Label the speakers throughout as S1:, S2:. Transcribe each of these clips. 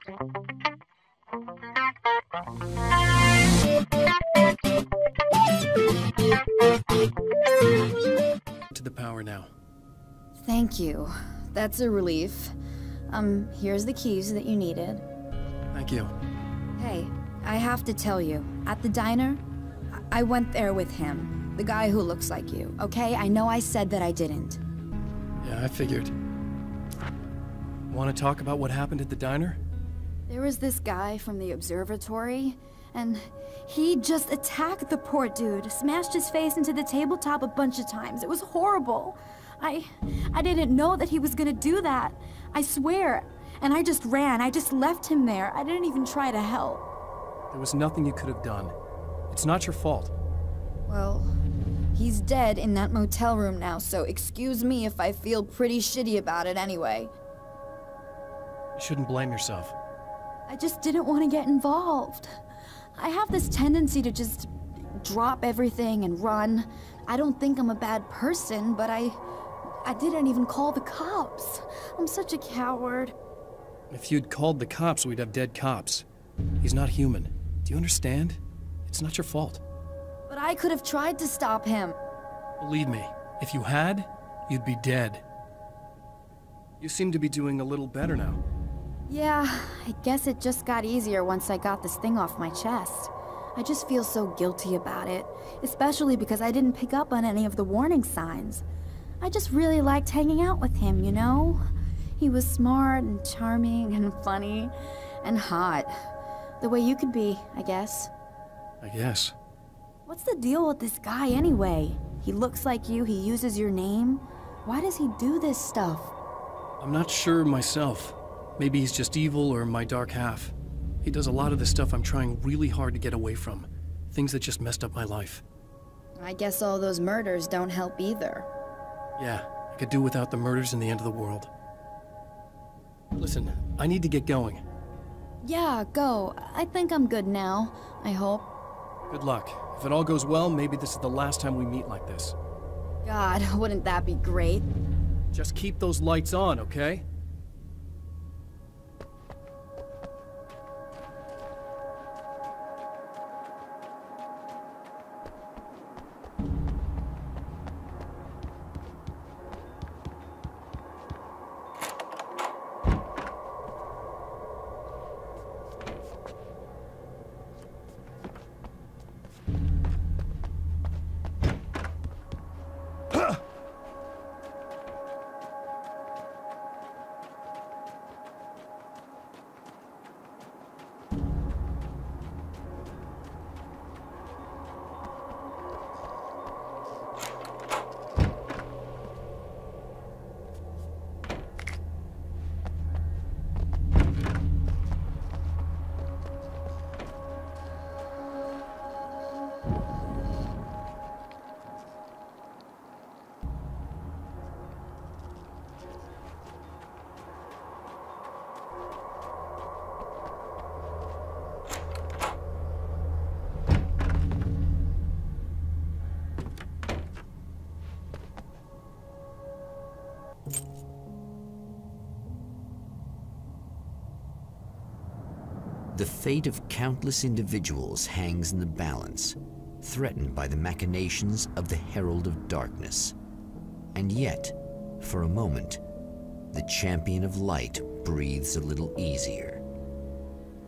S1: To the power now.
S2: Thank you. That's a relief. Here's the keys that you needed.
S1: Thank you.
S2: Hey, I have to tell you, at the diner, I went there with him. The guy who looks like you, okay? I know I said that I didn't.
S1: Yeah, I figured. Want to talk about what happened at the diner?
S2: There was this guy from the observatory, and he just attacked the poor dude, smashed his face into the tabletop a bunch of times. It was horrible. I didn't know that he was gonna do that. I swear. And I just ran. I just left him there. I didn't even try to help.
S1: There was nothing you could have done. It's not your fault.
S2: Well, he's dead in that motel room now, so excuse me if I feel pretty shitty about it anyway.
S1: You shouldn't blame yourself.
S2: I just didn't want to get involved. I have this tendency to just drop everything and run. I don't think I'm a bad person, but I didn't even call the cops. I'm such a coward.
S1: If you'd called the cops, we'd have dead cops. He's not human. Do you understand? It's not your fault.
S2: But I could have tried to stop him.
S1: Believe me, if you had, you'd be dead. You seem to be doing a little better now.
S2: Yeah, I guess it just got easier once I got this thing off my chest. I just feel so guilty about it, especially because I didn't pick up on any of the warning signs. I just really liked hanging out with him, you know? He was smart and charming and funny and hot. The way you could be, I guess.
S1: I guess.
S2: What's the deal with this guy anyway? He looks like you, he uses your name. Why does he do this stuff?
S1: I'm not sure myself. Maybe he's just evil or my dark half. He does a lot of the stuff I'm trying really hard to get away from. Things that just messed up my life.
S2: I guess all those murders don't help either.
S1: Yeah, I could do without the murders and the end of the world. Listen, I need to get going.
S2: Yeah, go. I think I'm good now, I hope.
S1: Good luck. If it all goes well, maybe this is the last time we meet like this.
S2: God, wouldn't that be great?
S1: Just keep those lights on, okay?
S3: The fate of countless individuals hangs in the balance, threatened by the machinations of the Herald of Darkness. And yet, for a moment, the Champion of Light breathes a little easier.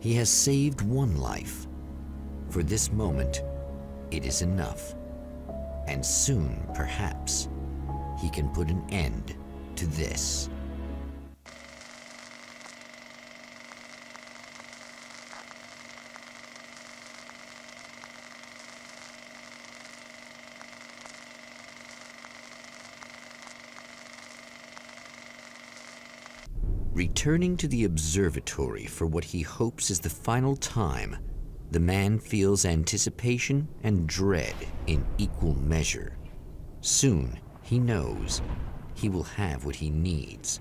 S3: He has saved one life. For this moment, it is enough. And soon, perhaps, he can put an end to this. Returning to the observatory for what he hopes is the final time, the man feels anticipation and dread in equal measure. Soon, he knows, he will have what he needs.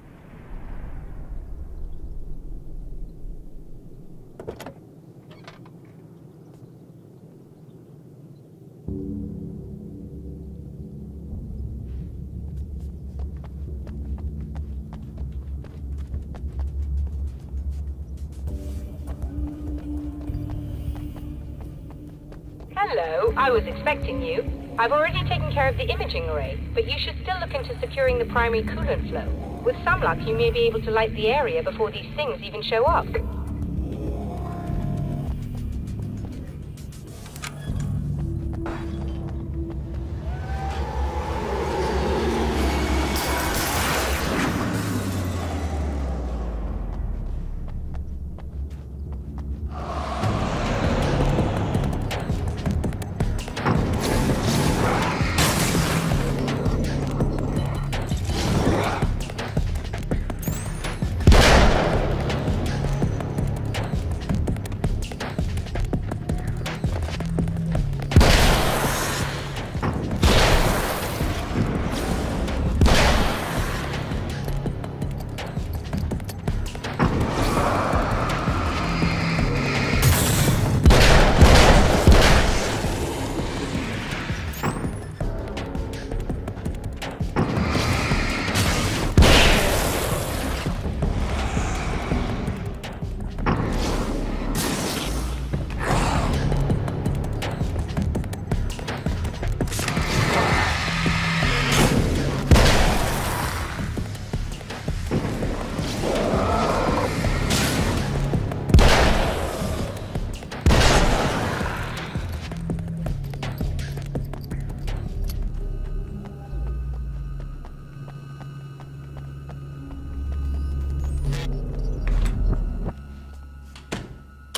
S4: Hello, I was expecting you. I've already taken care of the imaging array, but you should still look into securing the primary coolant flow. With some luck, you may be able to light the area before these things even show up.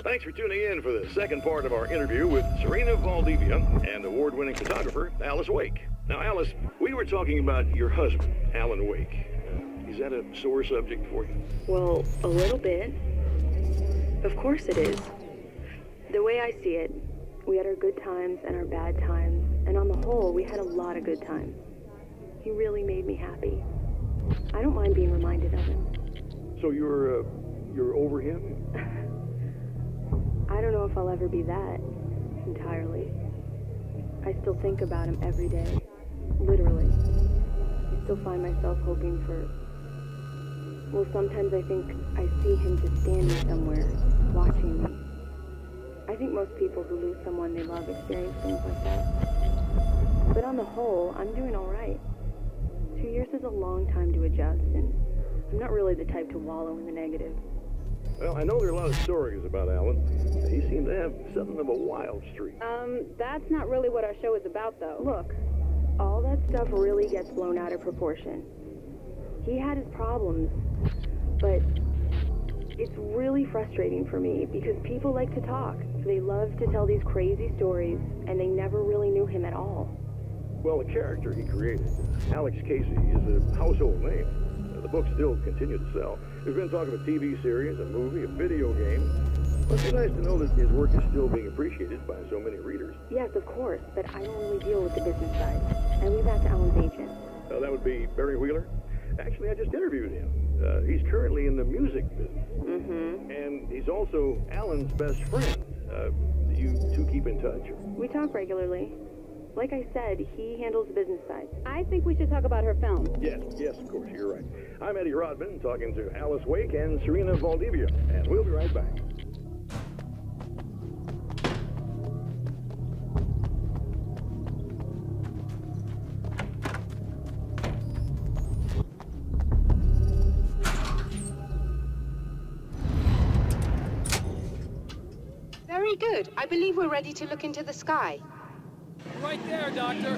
S5: Thanks for tuning in for the second part of our interview with Serena Valdivia and award-winning photographer Alice Wake. Now, Alice, we were talking about your husband, Alan Wake. Is that a sore subject for you?
S6: Well, a little bit. Of course it is. The way I see it, we had our good times and our bad times, and on the whole, we had a lot of good times. He really made me happy. I don't mind being reminded of him.
S5: So you're over him?
S6: I don't know if I'll ever be that, entirely. I still think about him every day. Literally. I still find myself hoping for... Well, sometimes I think I see him just standing somewhere, watching me. I think most people who lose someone they love experience things like that. But on the whole, I'm doing all right. 2 years is a long time to adjust, and I'm not really the type to wallow in the negative.
S5: Well, I know there are a lot of stories about Alan. He seemed to have something of a wild streak.
S6: That's not really what our show is about, though. Look, all that stuff really gets blown out of proportion. He had his problems, but it's really frustrating for me because people like to talk. They love to tell these crazy stories, and they never really knew him at all.
S5: Well, the character he created, Alex Casey, is a household name. The books still continue to sell. There's been talk of a TV series, a movie, a video game. But it's nice to know that his work is still being appreciated by so many readers.
S6: Yes, of course, but I don't really deal with the business side. I leave that to Alan's agent.
S5: That would be Barry Wheeler. Actually, I just interviewed him. He's currently in the music business.
S6: Mm-hmm.
S5: And he's also Alan's best friend. You two keep in touch?
S6: We talk regularly. Like I said, he handles the business side. I think we should talk about her film.
S5: Yes, of course, you're right. I'm Eddie Rodman, talking to Alice Wake and Serena Valdivia, and we'll be right back.
S4: Very good. I believe we're ready to look into the sky.
S1: Right there, Doctor.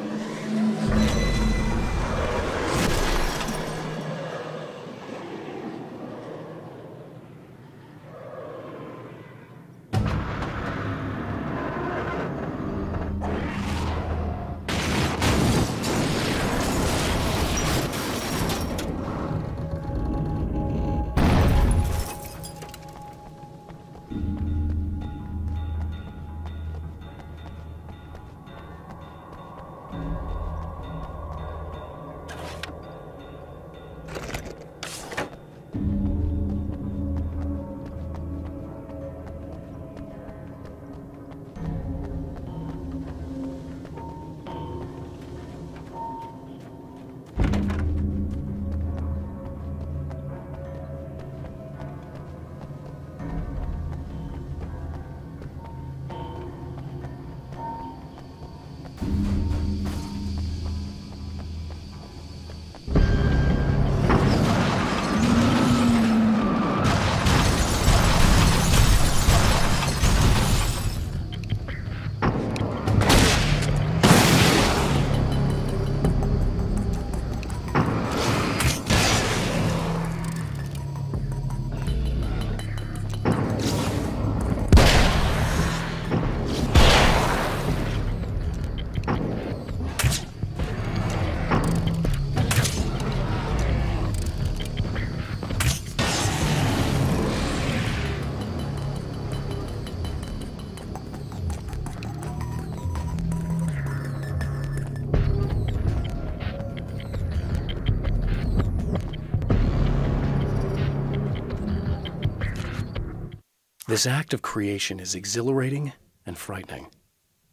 S1: This act of creation is exhilarating and frightening.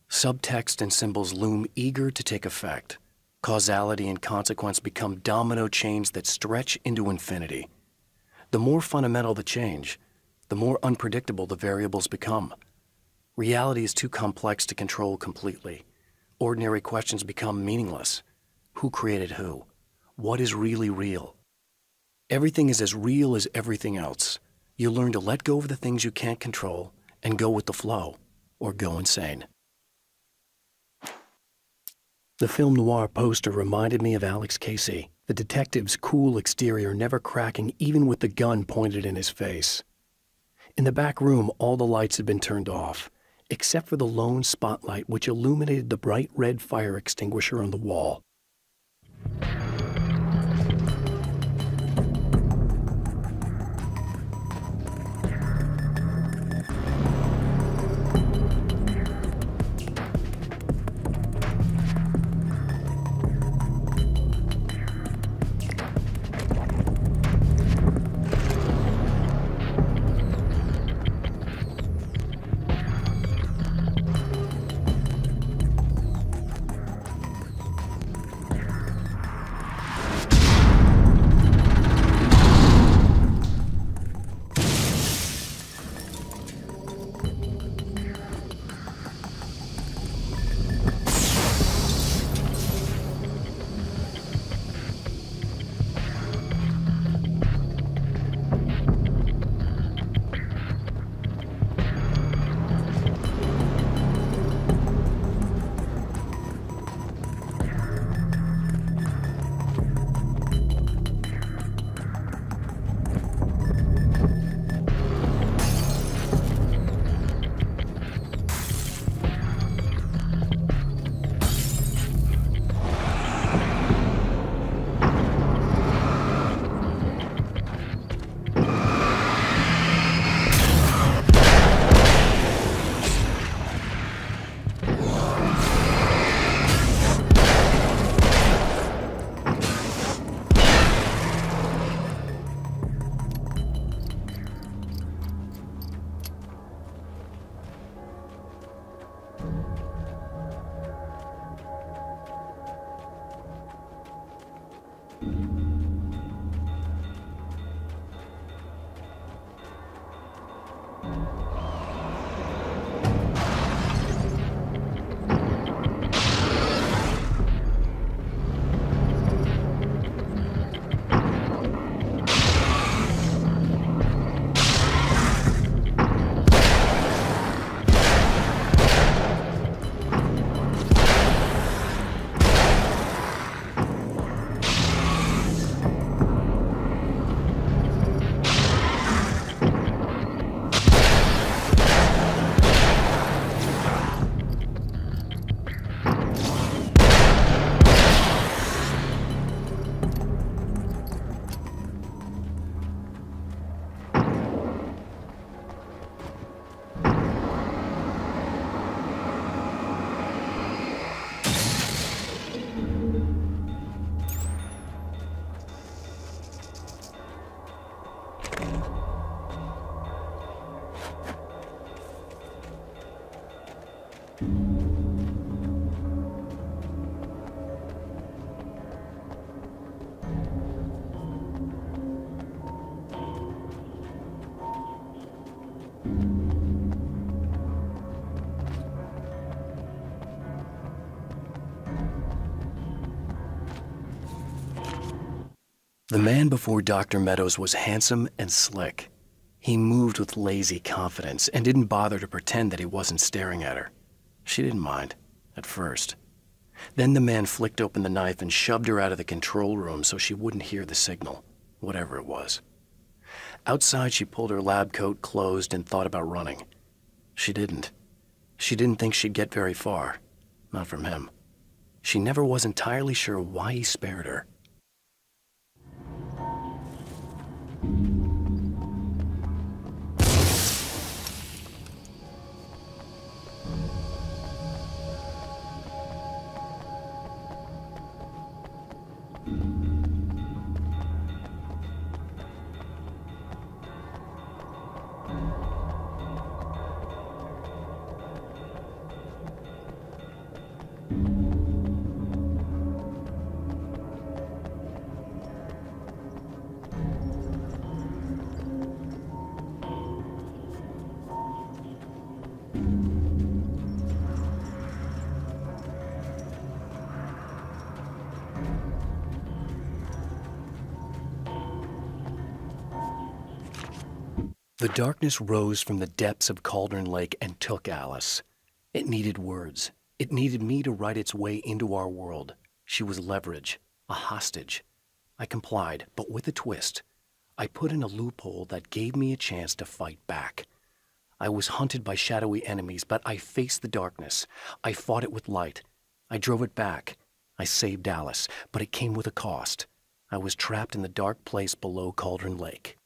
S1: Subtext and symbols loom eager to take effect. Causality and consequence become domino chains that stretch into infinity. The more fundamental the change, the more unpredictable the variables become. Reality is too complex to control completely. Ordinary questions become meaningless. Who created who? What is really real? Everything is as real as everything else. You learn to let go of the things you can't control and go with the flow, or go insane. The film noir poster reminded me of Alex Casey, the detective's cool exterior never cracking even with the gun pointed in his face. In the back room, all the lights had been turned off, except for the lone spotlight which illuminated the bright red fire extinguisher on the wall. The man before Dr. Meadows was handsome and slick. He moved with lazy confidence and didn't bother to pretend that he wasn't staring at her. She didn't mind, at first. Then the man flicked open the knife and shoved her out of the control room so she wouldn't hear the signal, whatever it was. Outside, she pulled her lab coat closed and thought about running. She didn't. She didn't think she'd get very far. Not from him. She never was entirely sure why he spared her. The darkness rose from the depths of Cauldron Lake and took Alice. It needed words. It needed me to write its way into our world. She was leverage, a hostage. I complied, but with a twist. I put in a loophole that gave me a chance to fight back. I was hunted by shadowy enemies, but I faced the darkness. I fought it with light. I drove it back. I saved Alice, but it came with a cost. I was trapped in the dark place below Cauldron Lake.